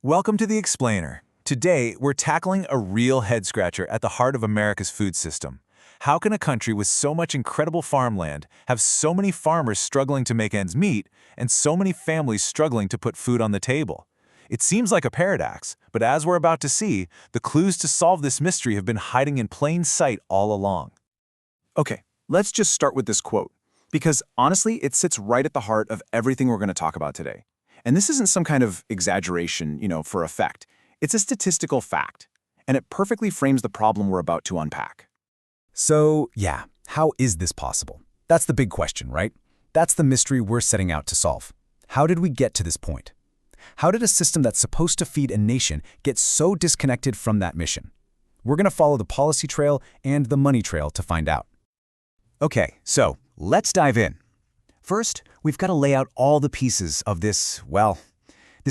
Welcome to The Explainer. Today, we're tackling a real head-scratcher at the heart of America's food system. How can a country with so much incredible farmland have so many farmers struggling to make ends meet and so many families struggling to put food on the table? It seems like a paradox, but as we're about to see, the clues to solve this mystery have been hiding in plain sight all along. Okay, let's just start with this quote, because honestly, it sits right at the heart of everything we're going to talk about today. And this isn't some kind of exaggeration, for effect. It's a statistical fact, and it perfectly frames the problem we're about to unpack. So, yeah, how is this possible? That's the big question, right? That's the mystery we're setting out to solve. How did we get to this point? How did a system that's supposed to feed a nation get so disconnected from that mission? We're going to follow the policy trail and the money trail to find out. Okay, so let's dive in. First, we've got to lay out all the pieces of this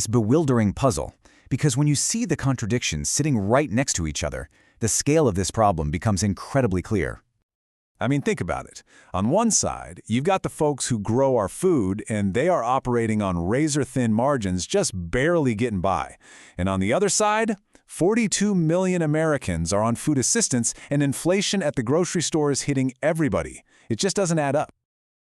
bewildering puzzle, because when you see the contradictions sitting right next to each other, the scale of this problem becomes incredibly clear. I mean, think about it. On one side, you've got the folks who grow our food, and they are operating on razor-thin margins, just barely getting by. And on the other side, 42 million Americans are on food assistance, and inflation at the grocery store is hitting everybody. It just doesn't add up.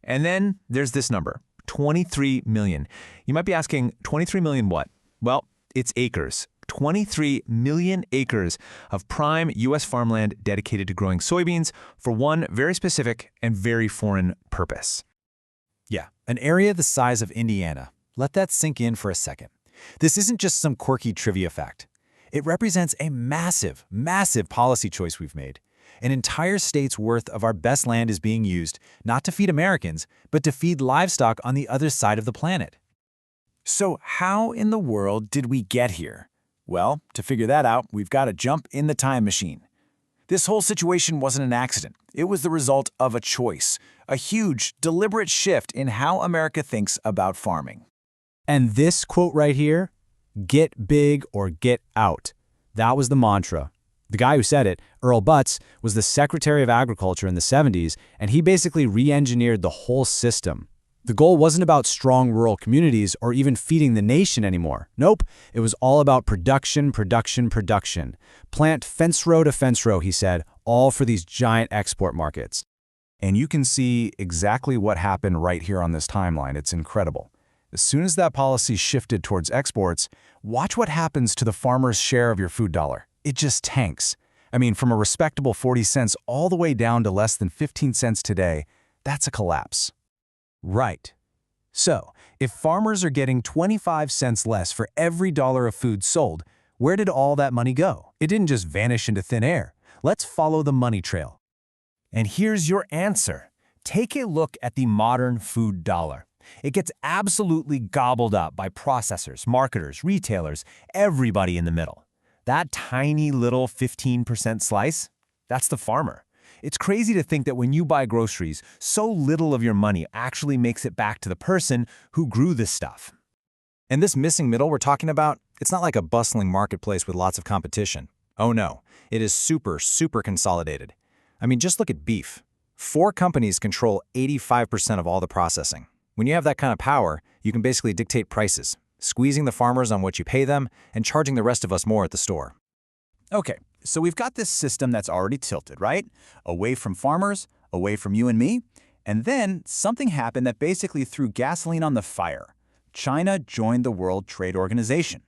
And then there's this number, 23 million. You might be asking, 23 million what? Well, it's acres. 23 million acres of prime U.S. farmland dedicated to growing soybeans for one very specific and very foreign purpose. Yeah, an area the size of Indiana. Let that sink in for a second. This isn't just some quirky trivia fact. It represents a massive, massive policy choice we've made. An entire state's worth of our best land is being used, not to feed Americans, but to feed livestock on the other side of the planet. So how in the world did we get here? Well, to figure that out, we've got to jump in the time machine. This whole situation wasn't an accident. It was the result of a choice, a huge, deliberate shift in how America thinks about farming. And this quote right here, "Get big or get out," that was the mantra. The guy who said it, Earl Butz, was the Secretary of Agriculture in the 70s, and he basically re-engineered the whole system. The goal wasn't about strong rural communities or even feeding the nation anymore. Nope, it was all about production, production, production. Plant fence row to fence row, he said, all for these giant export markets. And you can see exactly what happened right here on this timeline. It's incredible. As soon as that policy shifted towards exports, watch what happens to the farmer's share of your food dollar. It just tanks. I mean, from a respectable 40 cents all the way down to less than 15 cents today, that's a collapse. Right. So, if farmers are getting 25 cents less for every dollar of food sold, where did all that money go? It didn't just vanish into thin air. Let's follow the money trail. And here's your answer. Take a look at the modern food dollar. It gets absolutely gobbled up by processors, marketers, retailers, everybody in the middle. That tiny little 15% slice, that's the farmer. It's crazy to think that when you buy groceries, so little of your money actually makes it back to the person who grew this stuff. And this missing middle we're talking about, it's not like a bustling marketplace with lots of competition. Oh no, it is super, super consolidated. I mean, just look at beef. 4 companies control 85% of all the processing. When you have that kind of power, you can basically dictate prices, squeezing the farmers on what you pay them and charging the rest of us more at the store. Okay, so we've got this system that's already tilted, right? Away from farmers, away from you and me, and then something happened that basically threw gasoline on the fire. China joined the World Trade Organization.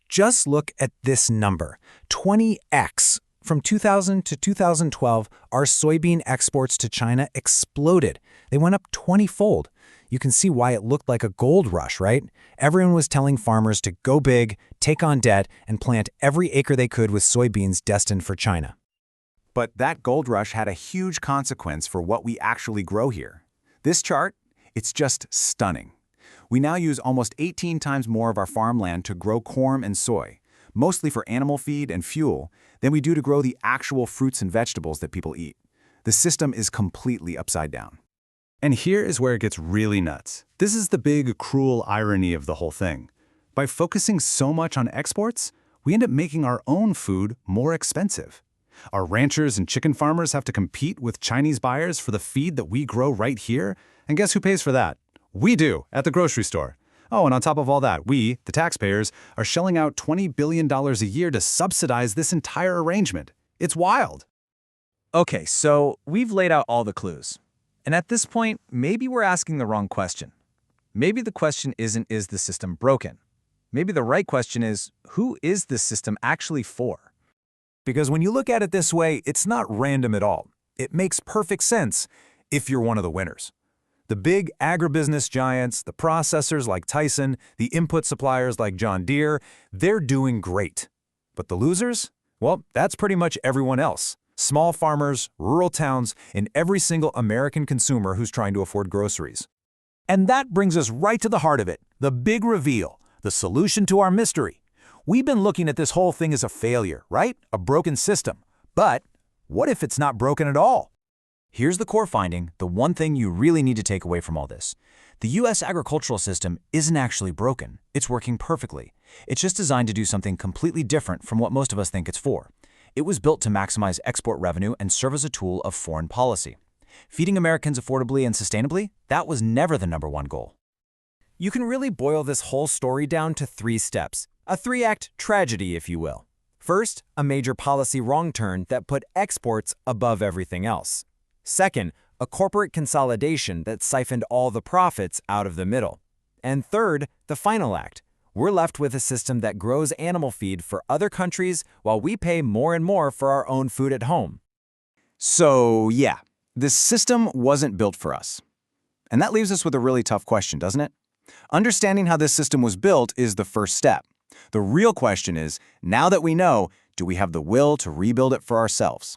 Just look at this number, 20x. From 2000 to 2012, our soybean exports to China exploded. They went up 20-fold. You can see why it looked like a gold rush, right? Everyone was telling farmers to go big, take on debt, and plant every acre they could with soybeans destined for China. But that gold rush had a huge consequence for what we actually grow here. This chart, it's just stunning. We now use almost 18 times more of our farmland to grow corn and soy, mostly for animal feed and fuel, than we do to grow the actual fruits and vegetables that people eat. The system is completely upside down. And here is where it gets really nuts. This is the big, cruel irony of the whole thing. By focusing so much on exports, we end up making our own food more expensive. Our ranchers and chicken farmers have to compete with Chinese buyers for the feed that we grow right here, and guess who pays for that? We do, at the grocery store. Oh, and on top of all that, we, the taxpayers, are shelling out $20 billion a year to subsidize this entire arrangement. It's wild. Okay, so we've laid out all the clues. And at this point, maybe we're asking the wrong question. Maybe the question isn't, is the system broken? Maybe the right question is, who is this system actually for? Because when you look at it this way, it's not random at all. It makes perfect sense if you're one of the winners. The big agribusiness giants, the processors like Tyson, the input suppliers like John Deere, they're doing great. But the losers? Well, that's pretty much everyone else. Small farmers, rural towns, and every single American consumer who's trying to afford groceries. And that brings us right to the heart of it, the big reveal, the solution to our mystery. We've been looking at this whole thing as a failure, right? A broken system. But what if it's not broken at all? Here's the core finding, the one thing you really need to take away from all this. The U.S. agricultural system isn't actually broken. It's working perfectly. It's just designed to do something completely different from what most of us think it's for. It was built to maximize export revenue and serve as a tool of foreign policy. Feeding Americans affordably and sustainably, that was never the #1 goal. You can really boil this whole story down to 3 steps. A 3-act tragedy, if you will. First, a major policy wrong turn that put exports above everything else. Second, a corporate consolidation that siphoned all the profits out of the middle. And third, the final act. We're left with a system that grows animal feed for other countries while we pay more and more for our own food at home. So, yeah, this system wasn't built for us. And that leaves us with a really tough question, doesn't it? Understanding how this system was built is the first step. The real question is, now that we know, do we have the will to rebuild it for ourselves?